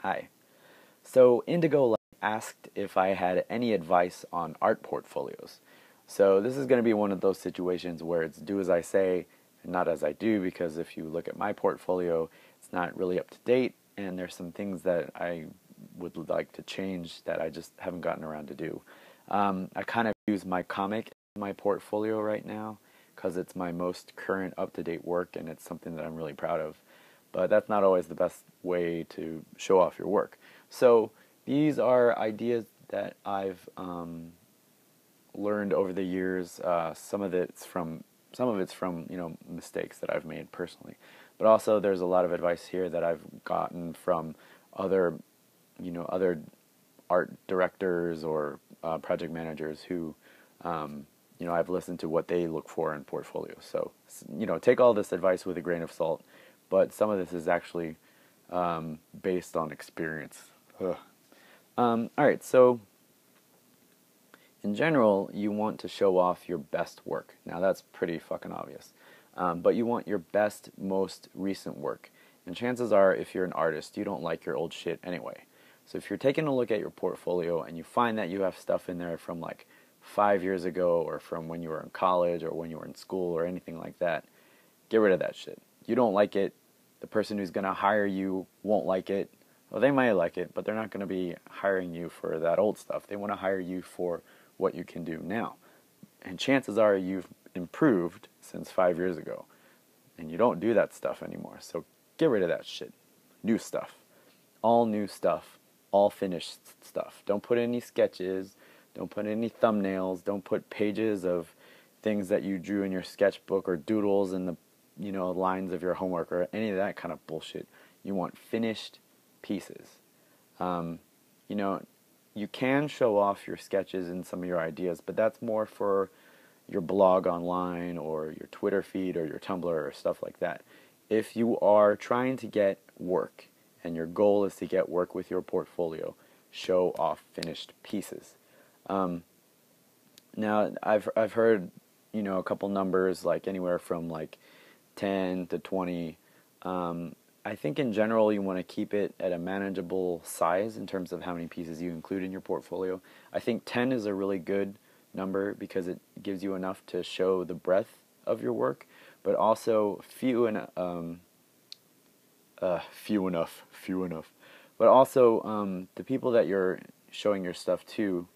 Hi. So Indigo asked if I had any advice on art portfolios. So this is going to be one of those situations where it's do as I say and not as I do, because if you look at my portfolio, it's not really up to date, and there's some things that I would like to change that I just haven't gotten around to do. I kind of use my comic in my portfolio right now because it's my most current up-to-date work, and it's something that I'm really proud of. But that's not always the best way to show off your work. So these are ideas that I've learned over the years. Some of it's from mistakes that I've made personally, but also there's a lot of advice here that I've gotten from other other art directors or project managers who I've listened to what they look for in portfolios. So take all this advice with a grain of salt, but some of this is actually based on experience. Ugh. All right, so in general, you want to show off your best work. Now that's pretty fucking obvious, but you want your best, most recent work. And chances are, if you're an artist, you don't like your old shit anyway. So if you're taking a look at your portfolio and you find that you have stuff in there from like 5 years ago, or from when you were in college, or when you were in school, or anything like that, get rid of that shit. You don't like it. The person who's going to hire you won't like it. Well, they might like it, but they're not going to be hiring you for that old stuff. They want to hire you for what you can do now. And chances are you've improved since 5 years ago, and you don't do that stuff anymore. So get rid of that shit. New stuff. All new stuff. All finished stuff. Don't put any sketches. Don't put any thumbnails. Don't put pages of things that you drew in your sketchbook, or doodles in the lines of your homework, or any of that kind of bullshit. You want finished pieces. You can show off your sketches and some of your ideas, but that's more for your blog online, or your Twitter feed, or your Tumblr, or stuff like that. If you are trying to get work, and your goal is to get work with your portfolio, show off finished pieces. Now, I've heard a couple numbers, like anywhere from like 10 to 20. I think in general you want to keep it at a manageable size in terms of how many pieces you include in your portfolio. I think 10 is a really good number because it gives you enough to show the breadth of your work, but also few enough. But also the people that you're showing your stuff to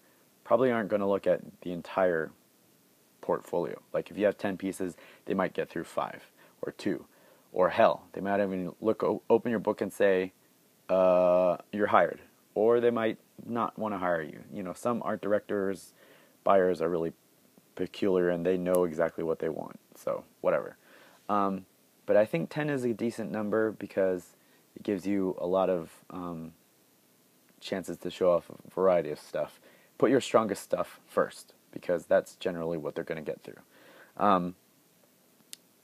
probably aren't going to look at the entire portfolio. Like if you have 10 pieces, they might get through 5 or 2. Or hell, they might even open your book and say, you're hired. Or they might not want to hire you. Some art directors, buyers are really peculiar, and they know exactly what they want. So, whatever. But I think 10 is a decent number because it gives you a lot of chances to show off a variety of stuff. Put your strongest stuff first, because that's generally what they're going to get through.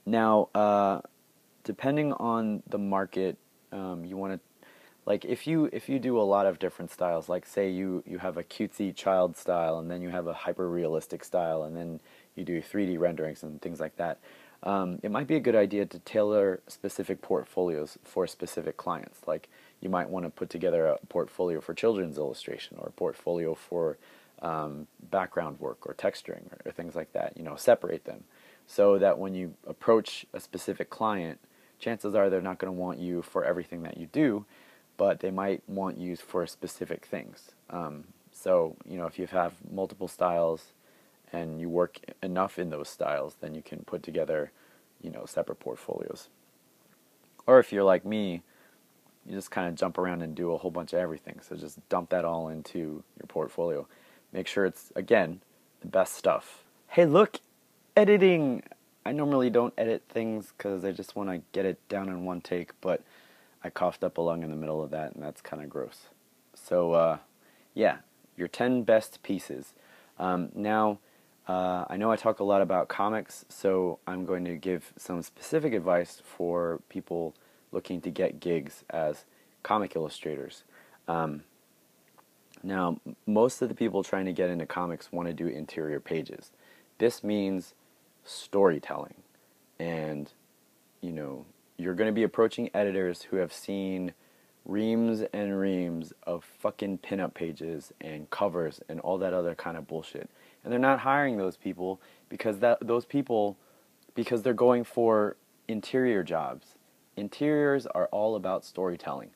Now, depending on the market, you want to, like, if you do a lot of different styles, like say you have a cutesy child style, and then you have a hyper realistic style, and then you do 3D renderings and things like that, it might be a good idea to tailor specific portfolios for specific clients. Like you might want to put together a portfolio for children's illustration, or a portfolio for background work or texturing, or things like that. Separate them so that when you approach a specific client, chances are they're not going to want you for everything that you do, but they might want you for specific things. So if you have multiple styles and you work enough in those styles, then you can put together separate portfolios. Or if you're like me, you just kind of jump around and do a whole bunch of everything. So just dump that all into your portfolio. Make sure it's, again, the best stuff. Hey, look, editing! I normally don't edit things because I just want to get it down in one take, but I coughed up a lung in the middle of that, and that's kind of gross. So, yeah, your 10 best pieces. Now, I know I talk a lot about comics, so I'm going to give some specific advice for people looking to get gigs as comic illustrators. Now, most of the people trying to get into comics want to do interior pages. This means storytelling, and you're going to be approaching editors who have seen reams and reams of fucking pinup pages and covers and all that other kind of bullshit. And they're not hiring those people because because they're going for interior jobs. Interiors are all about storytelling.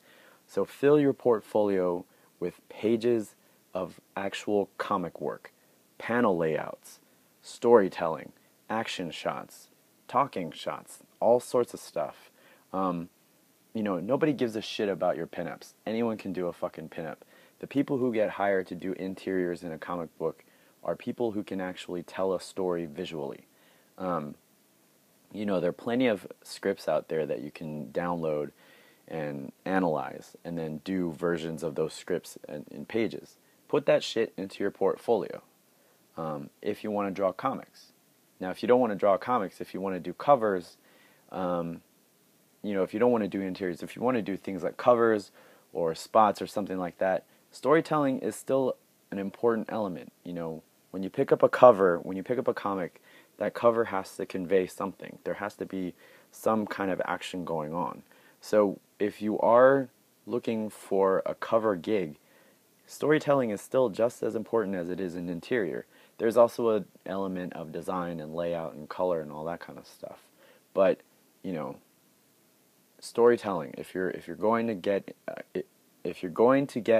So fill your portfolio with pages of actual comic work, panel layouts, storytelling, action shots, talking shots, all sorts of stuff. Nobody gives a shit about your pinups. Anyone can do a fucking pinup. The people who get hired to do interiors in a comic book are people who can actually tell a story visually. There are plenty of scripts out there that you can download and analyze and then do versions of those scripts in pages. Put that shit into your portfolio if you want to draw comics. Now, if you don't want to draw comics, if you want to do covers, if you don't want to do interiors, if you want to do things like covers or spots or something like that, storytelling is still an important element. When you pick up a comic, that cover has to convey something. There has to be some kind of action going on. So if you are looking for a cover gig, storytelling is still just as important as it is in interior. There's also an element of design and layout and color and all that kind of stuff. But, storytelling, if you're going to get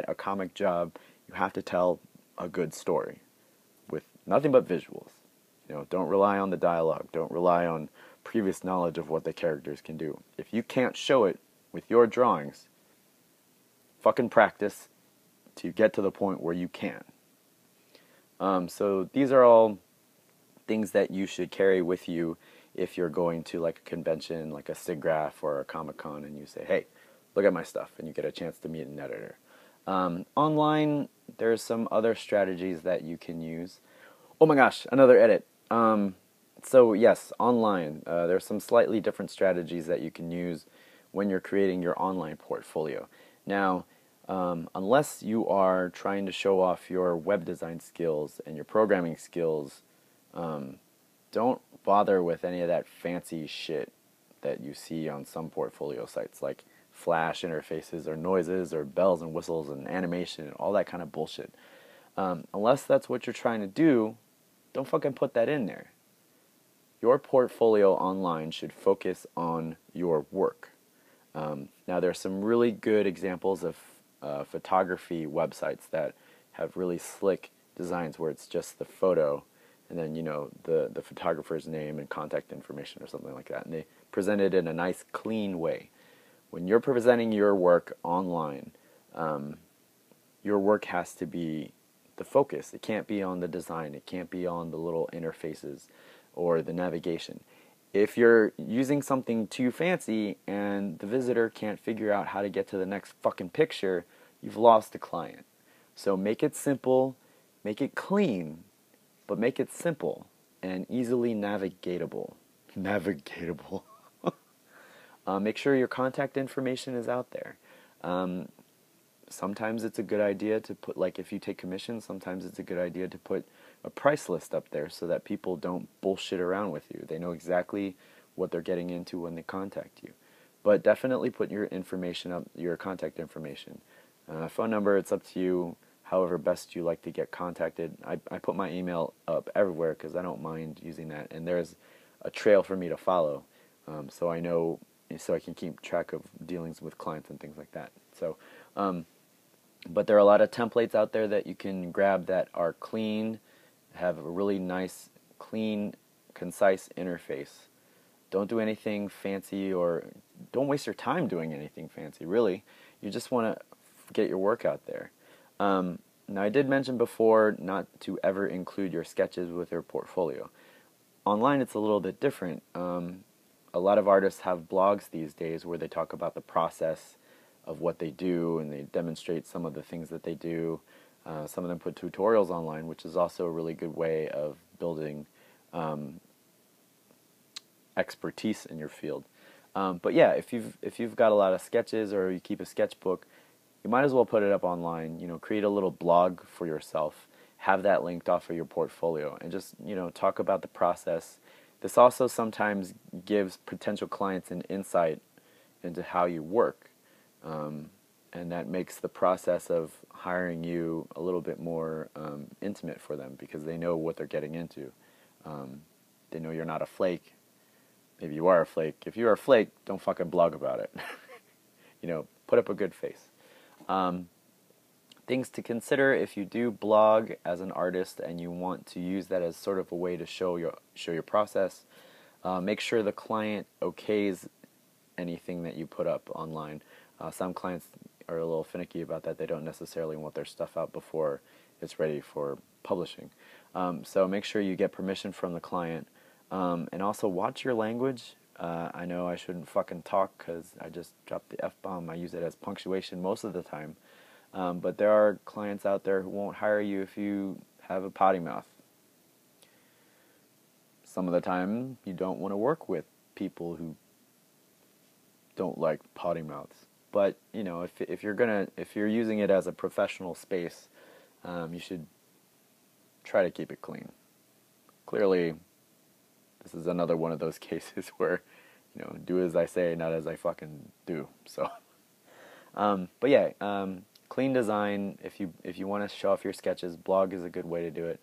a comic job, you have to tell a good story with nothing but visuals. Don't rely on the dialogue. Don't rely on previous knowledge of what the characters can do. If you can't show it with your drawings, fucking practice to get to the point where you can. So these are all things that you should carry with you if you're going to like a convention, like a SIGGRAPH or a Comic-Con, and you say, hey, look at my stuff, and you get a chance to meet an editor. Online, there's some other strategies that you can use. Oh my gosh, another edit. So yes, online, there's some slightly different strategies that you can use when you're creating your online portfolio. Now, unless you are trying to show off your web design skills and your programming skills, don't bother with any of that fancy shit that you see on some portfolio sites, like flash interfaces or noises or bells and whistles and animation and all that kind of bullshit. Unless that's what you're trying to do, don't fucking put that in there. Your portfolio online should focus on your work. Now, there's some really good examples of photography websites that have really slick designs where it's just the photo and then, the photographer's name and contact information or something like that. And they present it in a nice, clean way. When you're presenting your work online, your work has to be the focus. It can't be on the design. It can't be on the little interfaces or the navigation. If you're using something too fancy and the visitor can't figure out how to get to the next fucking picture, you've lost the client. So make it simple, make it clean, but make it simple and easily navigatable. Make sure your contact information is out there. Sometimes it's a good idea to put, like if you take commissions, sometimes it's a good idea to put a price list up there so that people don't bullshit around with you. They know exactly what they're getting into when they contact you. But definitely put your information up, your contact information. Phone number, it's up to you, however best you like to get contacted. I put my email up everywhere because I don't mind using that. And there's a trail for me to follow so I know, so I can keep track of dealings with clients and things like that. So, but there are a lot of templates out there that you can grab that are clean, have a really nice, clean, concise interface. Don't do anything fancy, or don't waste your time doing anything fancy, really. You just want to get your work out there. Now, I did mention before not to ever include your sketches with your portfolio. Online, it's a little bit different. A lot of artists have blogs these days where they talk about the process of what they do, and they demonstrate some of the things that they do. Some of them put tutorials online, which is also a really good way of building expertise in your field. But yeah, if you've got a lot of sketches or you keep a sketchbook, you might as well put it up online. Create a little blog for yourself, have that linked off of your portfolio, and just talk about the process. This also sometimes gives potential clients an insight into how you work. and that makes the process of hiring you a little bit more intimate for them, because they know what they're getting into. They know you're not a flake. Maybe you are a flake. If you are a flake, don't fucking blog about it. Put up a good face. Things to consider if you do blog as an artist and you want to use that as sort of a way to show your process. Make sure the client okays anything that you put up online. Some clients are a little finicky about that. They don't necessarily want their stuff out before it's ready for publishing. So make sure you get permission from the client. And also watch your language. I know I shouldn't fucking talk because I just dropped the F-bomb. I use it as punctuation most of the time. But there are clients out there who won't hire you if you have a potty mouth. Some of the time, you don't want to work with people who don't like potty mouths. But if you're using it as a professional space, you should try to keep it clean. Clearly, this is another one of those cases where, do as I say, not as I fucking do. So, but yeah, clean design. If you want to show off your sketches, blog is a good way to do it.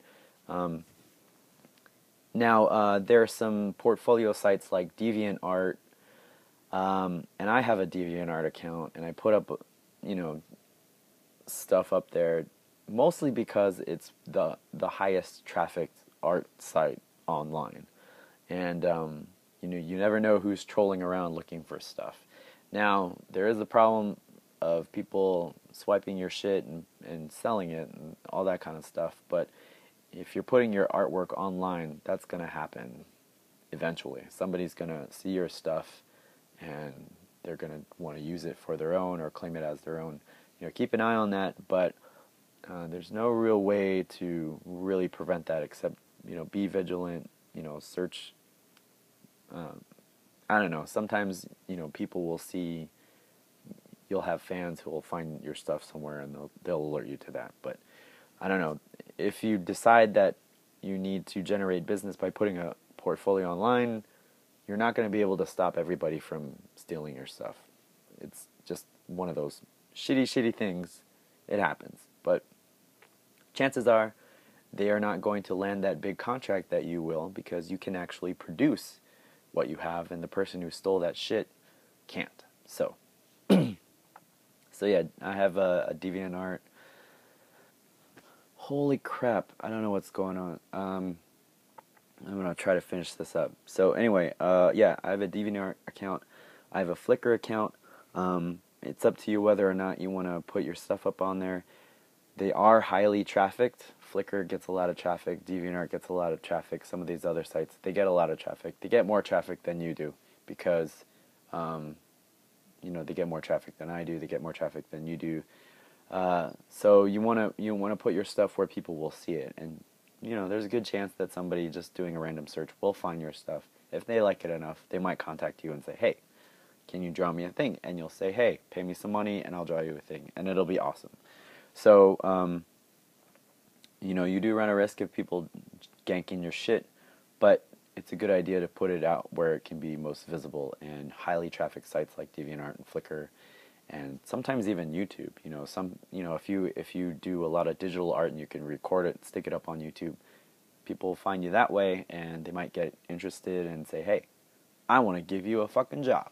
Now, there are some portfolio sites like DeviantArt, and I have a DeviantArt account, and I put up, stuff up there, mostly because it's the highest trafficked art site online, and you never know who's trolling around looking for stuff. Now, there is a problem of people swiping your shit and selling it and all that kind of stuff, but if you're putting your artwork online, that's going to happen eventually. Somebody's going to see your stuff and they're going to want to use it for their own or claim it as their own. Keep an eye on that, but there's no real way to really prevent that except, be vigilant, search. I don't know. Sometimes, people will see, you'll have fans who will find your stuff somewhere and they'll alert you to that. But I don't know. If you decide that you need to generate business by putting a portfolio online, you're not going to be able to stop everybody from stealing your stuff. It's just one of those shitty things. It happens. But chances are they are not going to land that big contract that you will, because you can actually produce what you have, and the person who stole that shit can't. So, yeah, I have a DeviantArt. Holy crap, I don't know what's going on. I'm going to try to finish this up. So anyway, yeah, I have a DeviantArt account. I have a Flickr account. It's up to you whether or not you want to put your stuff up on there. They are highly trafficked. Flickr gets a lot of traffic. DeviantArt gets a lot of traffic. Some of these other sites, they get a lot of traffic. They get more traffic than you do because, they get more traffic than I do. They get more traffic than you do. So you want to put your stuff where people will see it, and there's a good chance that somebody just doing a random search will find your stuff. If they like it enough, they might contact you and say, "Hey, can you draw me a thing?" And you'll say, "Hey, pay me some money and I'll draw you a thing," and it'll be awesome. So you do run a risk of people ganking your shit, but it's a good idea to put it out where it can be most visible, and highly trafficked sites like DeviantArt and Flickr. And sometimes even YouTube. If you do a lot of digital art and you can record it, stick it up on YouTube, people will find you that way, and they might get interested and say, "Hey, I want to give you a fucking job."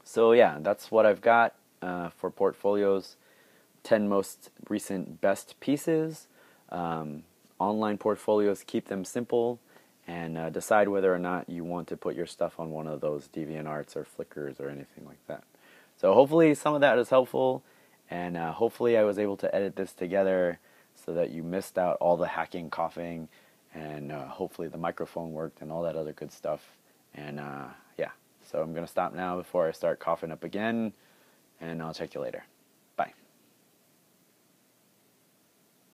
So yeah, that's what I've got for portfolios. 10 most recent best pieces. Online portfolios, keep them simple. And decide whether or not you want to put your stuff on one of those DeviantArts or Flickrs or anything like that. So hopefully some of that is helpful, and hopefully I was able to edit this together so that you missed out all the hacking, coughing, and hopefully the microphone worked and all that other good stuff. And yeah, so I'm going to stop now before I start coughing up again, and I'll check you later.